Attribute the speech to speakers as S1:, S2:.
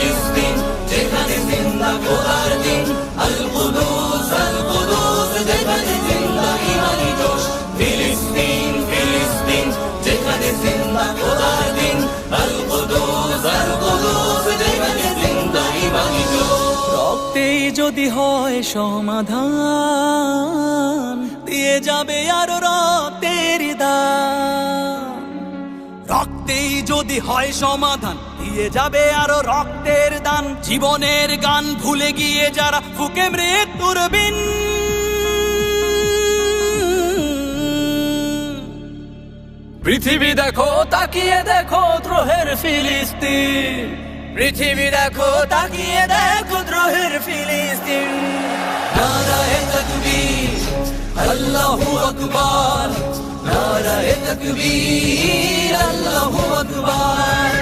S1: ফিলিস্তিন যেখানে জিন্দা খোদার দিন, আল কুদুস যেখানে জিন্দা ইমানি জোশ। ফিলিস্তিন ফিলিস্তিন যেখানে জিন্দা খোদার দিন, আল কুদুস যেখানে জিন্দা ইমানি জোশ।
S2: রক্তেই যদি হয় সমাধান, দিয়ে যাবে আরো রক্তের দান। রক্তেই যদি হয় সমাধান, দিয়ে যাবে আরো রক্তের দান। জীবনের গান ভুলে গিয়ে যারা ফুকে মৃত্যুর বিন, পৃথিবী দেখো তাকিয়ে দেখো দ্রোহের ফিলিস্তিন। পৃথিবী দেখো তাকিয়ে দেখো দ্রোহের ফিলিস্তিন।
S1: নারায়ে তাকবীর আল্লাহু আকবার, নারায়ে তাকবীর আল্লাহু আকবার।